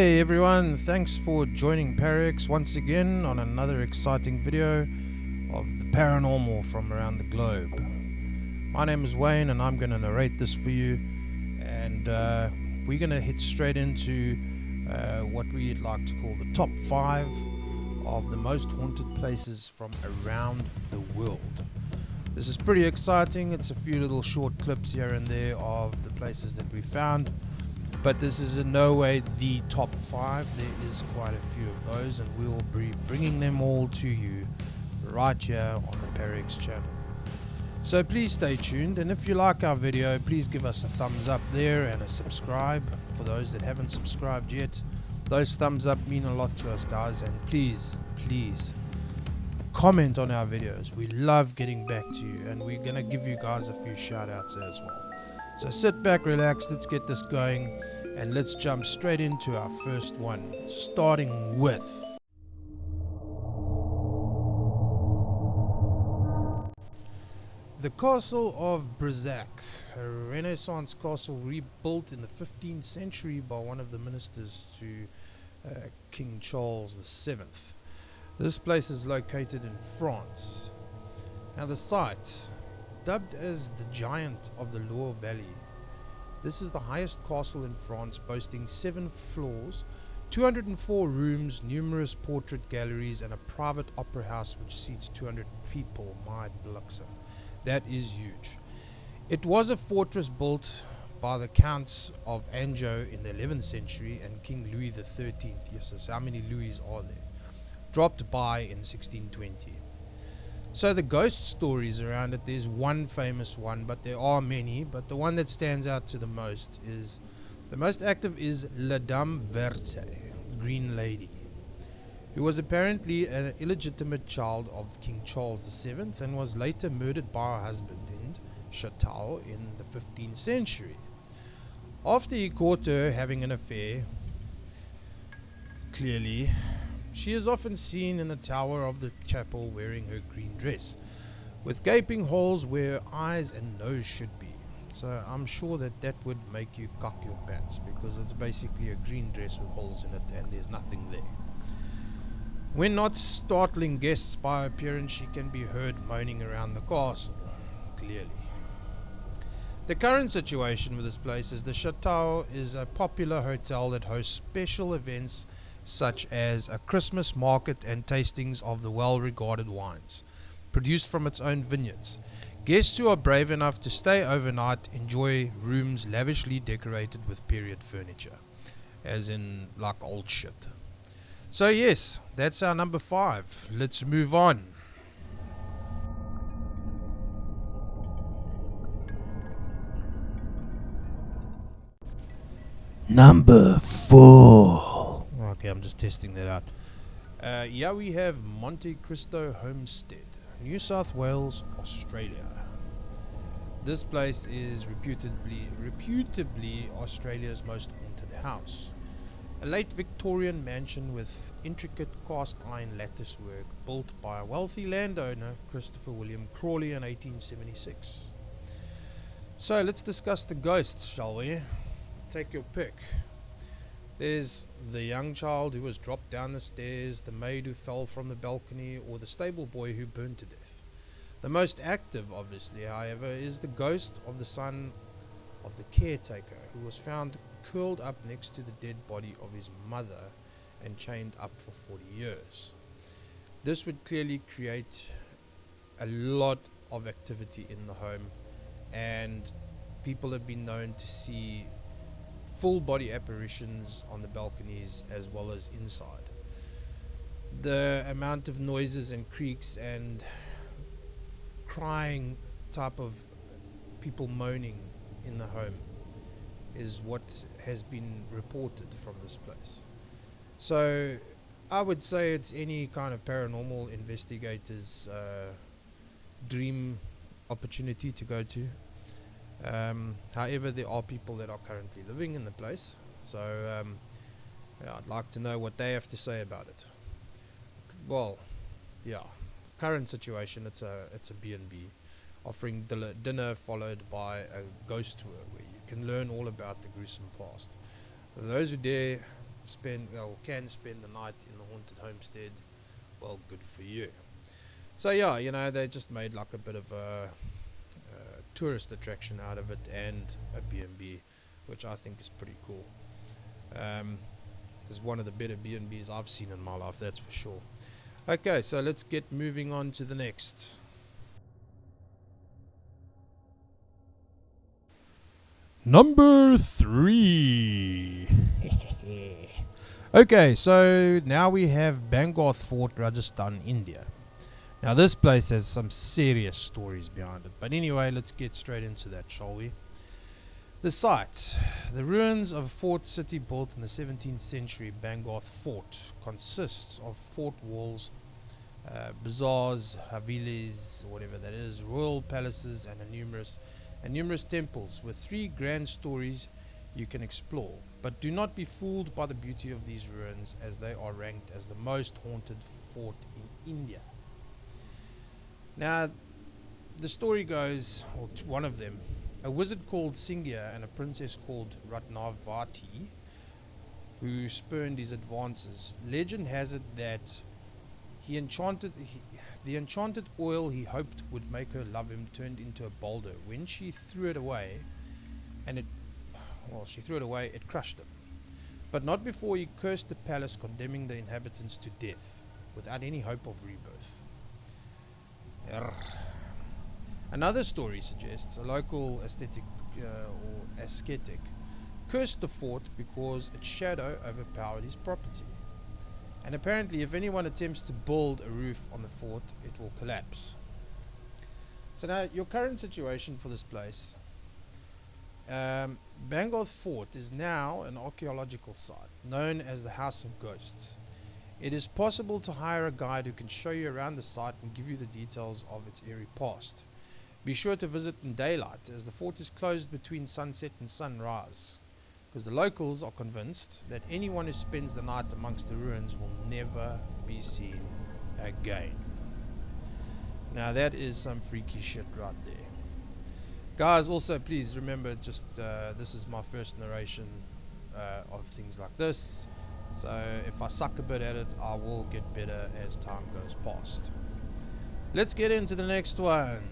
Hey everyone, thanks for joining ParaX once again on another exciting video of the paranormal from around the globe. My name is Wayne and I'm going to narrate this for you, and we're going to hit straight into what we'd like to call the top 5 of the most haunted places from around the world. This is pretty exciting. It's a few little short clips here and there of the places that we found. But this is in no way the top 5. There is quite a few of those, and we will be bringing them all to you right here on the ParaX channel. So please stay tuned, and if you like our video, please give us a thumbs up there and a subscribe for those that haven't subscribed yet. Those thumbs up mean a lot to us, guys, and please comment on our videos. We love getting back to you, and we're going to give you guys a few shout outs as well. So sit back, relax, let's get this going, and let's jump straight into our first one, starting with the Castle of Brzak, a Renaissance castle rebuilt in the 15th century by one of the ministers to King Charles VII. This place is located in France. Now the site, dubbed as the Giant of the Loire Valley, this is the highest castle in France, boasting 7 floors, 204 rooms, numerous portrait galleries, and a private opera house which seats 200 people. My blikse, that is huge. It was a fortress built by the Counts of Anjou in the 11th century and King Louis the 13th. Yes, so how many Louis are there? Dropped by in 1620. So the ghost stories around it, there's one famous one, but there are many, but the one that stands out to the most is, the most active is La Dame Verte, Green Lady, who was apparently an illegitimate child of King Charles VII and was later murdered by her husband in Chateau in the 15th century. After he caught her having an affair, clearly, she is often seen in the tower of the chapel wearing her green dress, with gaping holes where eyes and nose should be. So I'm sure that would make you cock your pants, because it's basically a green dress with holes in it and there's nothing there. When not startling guests by appearance, she can be heard moaning around the castle, clearly. The current situation with this place is the Chateau is a popular hotel that hosts special events such as a Christmas market and tastings of the well-regarded wines produced from its own vineyards. Guests who are brave enough to stay overnight enjoy rooms lavishly decorated with period furniture, as in like old shit. So yes, that's our number 5. Let's move on. Number 4. Okay, I'm just testing that out. Here we have Monte Cristo Homestead, New South Wales, Australia. This place is reputably Australia's most haunted house. A late Victorian mansion with intricate cast iron lattice work built by a wealthy landowner, Christopher William Crawley, in 1876. So let's discuss the ghosts, shall we? Take your pick. There's the young child who was dropped down the stairs, the maid who fell from the balcony, or the stable boy who burned to death. The most active, obviously, however, is the ghost of the son of the caretaker, who was found curled up next to the dead body of his mother and chained up for 40 years. This would clearly create a lot of activity in the home, and people have been known to see full body apparitions on the balconies as well as inside. The amount of noises and creaks and crying type of people moaning in the home is what has been reported from this place. So I would say it's any kind of paranormal investigator's dream opportunity to go to. However, there are people that are currently living in the place, so yeah, I'd like to know what they have to say about it. Well, yeah, current situation, it's a B&B offering dinner followed by a ghost tour where you can learn all about the gruesome past. For those who dare spend or can spend the night in the haunted homestead, well, good for you. So yeah, they just made like a bit of a tourist attraction out of it, and a B&B, which I think is pretty cool. Is one of the better B&Bs I've seen in my life, that's for sure. Okay, so let's get moving on to the next. Number 3. Okay, so now we have Bangor Fort, Rajasthan, India. Now this place has some serious stories behind it. But anyway, let's get straight into that, shall we? The site. The ruins of a fort city built in the 17th century Bangor Fort consists of fort walls, bazaars, havelis, whatever that is, royal palaces, and numerous temples with 3 grand stories you can explore. But do not be fooled by the beauty of these ruins, as they are ranked as the most haunted fort in India. Now, the story goes, or one of them, a wizard called Singya and a princess called Ratnavati, who spurned his advances. Legend has it that the enchanted oil he hoped would make her love him turned into a boulder. When she threw it away, it crushed him. But not before he cursed the palace, condemning the inhabitants to death, without any hope of rebirth. Another story suggests a local ascetic cursed the fort because its shadow overpowered his property. And apparently, if anyone attempts to build a roof on the fort, it will collapse. So now, your current situation for this place, Bangor Fort is now an archaeological site known as the House of Ghosts. It is possible to hire a guide who can show you around the site and give you the details of its eerie past. Be sure to visit in daylight, as the fort is closed between sunset and sunrise, because the locals are convinced that anyone who spends the night amongst the ruins will never be seen again. Now that is some freaky shit right there. Guys, also please remember, this is my first narration of things like this. So if I suck a bit at it, I will get better as time goes past. Let's get into the next one.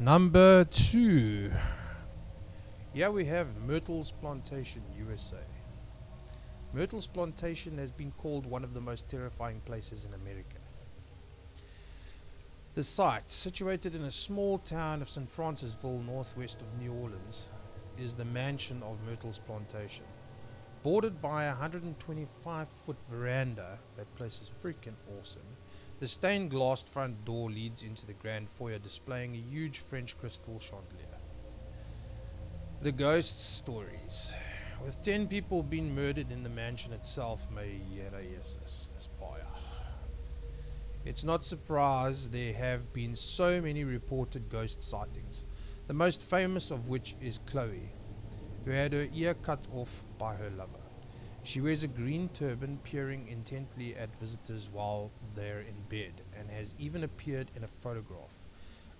Number 2. Here we have Myrtle's Plantation, USA. Myrtle's Plantation has been called one of the most terrifying places in America. The site, situated in a small town of St. Francisville, northwest of New Orleans, is the mansion of Myrtle's Plantation. Bordered by a 125-foot veranda, that place is freaking awesome. The stained glass front door leads into the grand foyer, displaying a huge French crystal chandelier. The ghost stories. With 10 people being murdered in the mansion itself, it's not surprised there have been so many reported ghost sightings, the most famous of which is Chloe, who had her ear cut off by her lover. She wears a green turban, peering intently at visitors while they're in bed, and has even appeared in a photograph.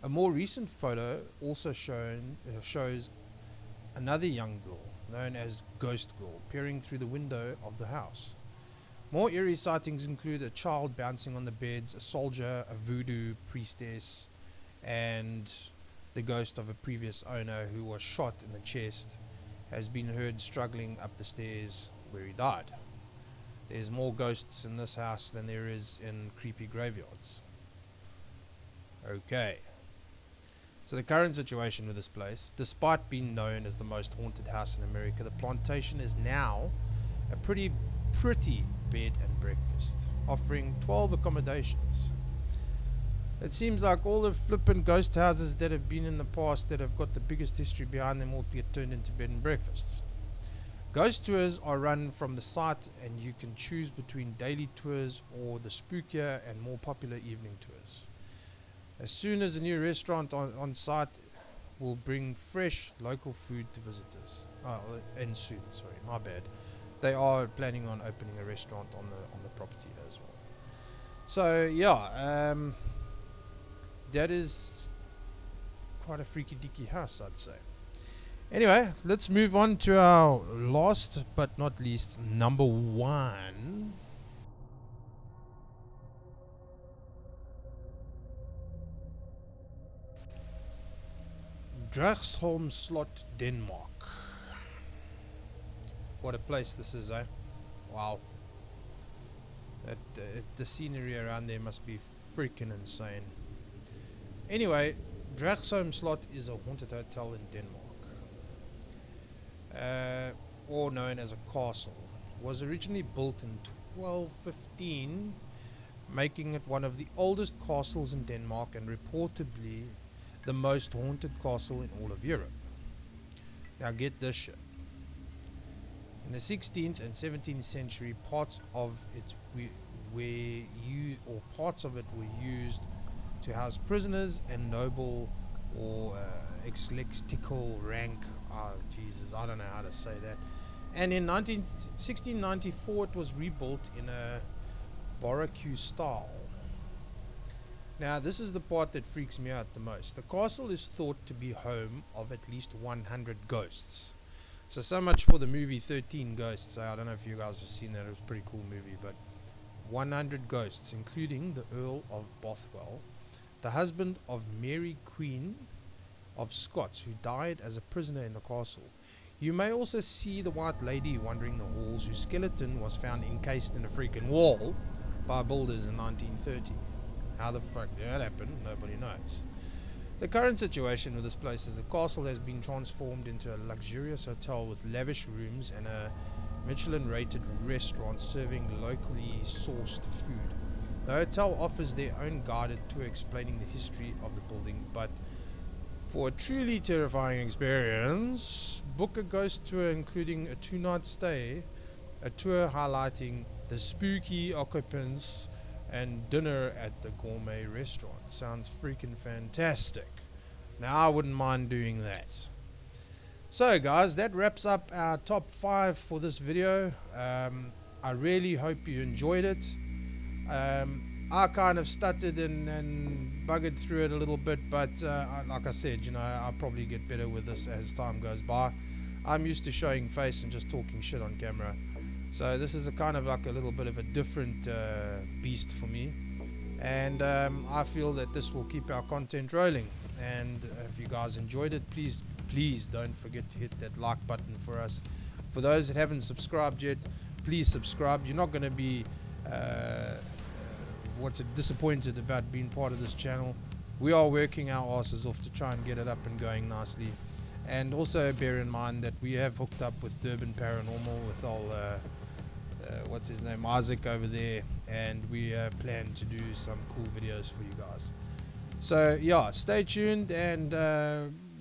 A more recent photo also shows another young girl, known as Ghost Girl, peering through the window of the house. More eerie sightings include a child bouncing on the beds, a soldier, a voodoo priestess, and the ghost of a previous owner who was shot in the chest has been heard struggling up the stairs where he died. There's more ghosts in this house than there is in creepy graveyards. Okay. So the current situation with this place, despite being known as the most haunted house in America, the plantation is now a pretty bed and breakfast, offering 12 accommodations. It seems like all the flippin' ghost houses that have been in the past that have got the biggest history behind them all get turned into bed and breakfasts. Ghost tours are run from the site, and you can choose between daily tours or the spookier and more popular evening tours. As soon as a new restaurant on site will bring fresh local food to visitors. They are planning on opening a restaurant on the property as well. So yeah, that is quite a freaky deaky house, I'd say. Anyway, let's move on to our last but not least, number one. Dragsholm Slot, Denmark. What a place this is, eh? Wow. The scenery around there must be freaking insane. Anyway, Dragsholm Slot is a haunted hotel in Denmark, or known as a castle. It was originally built in 1215, making it one of the oldest castles in Denmark and reportedly the most haunted castle in all of Europe. Now get this shit. In the 16th and 17th century, parts of it were used to house prisoners and noble or ecclesiastical rank. Oh Jesus, I don't know how to say that. And in 1694, it was rebuilt in a Baroque style. Now, this is the part that freaks me out the most. The castle is thought to be home of at least 100 ghosts. So much for the movie 13 Ghosts. I don't know if you guys have seen that. It was a pretty cool movie. But 100 ghosts, including the Earl of Bothwell, the husband of Mary Queen of Scots, who died as a prisoner in the castle. You may also see the White Lady wandering the halls, whose skeleton was found encased in a freaking wall by builders in 1930. How the fuck did that happen? Nobody knows. The current situation with this place is the castle has been transformed into a luxurious hotel with lavish rooms and a Michelin-rated restaurant serving locally sourced food. The hotel offers their own guided tour explaining the history of the building, but for a truly terrifying experience, book a ghost tour including a 2-night stay, a tour highlighting the spooky occupants, and dinner at the gourmet restaurant. Sounds freaking fantastic. Now I wouldn't mind doing that. So guys, that wraps up our top 5 for this video. I really hope you enjoyed it. I kind of stuttered and buggered through it a little bit, but like I said, you know, I'll probably get better with this as time goes by. I'm used to showing face and just talking shit on camera. So this is a kind of like a little bit of a different beast for me, and I feel that this will keep our content rolling. And if you guys enjoyed it, please don't forget to hit that like button for us. For those that haven't subscribed yet, please subscribe. You're not going to be disappointed about being part of this channel. We are working our asses off to try and get it up and going nicely. And also bear in mind that we have hooked up with Durban Paranormal with old what's his name, Isaac over there, and we plan to do some cool videos for you guys. So yeah, stay tuned, and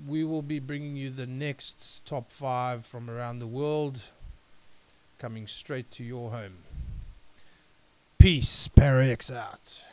we will be bringing you the next top 5 from around the world, coming straight to your home. Peace, ParaX out.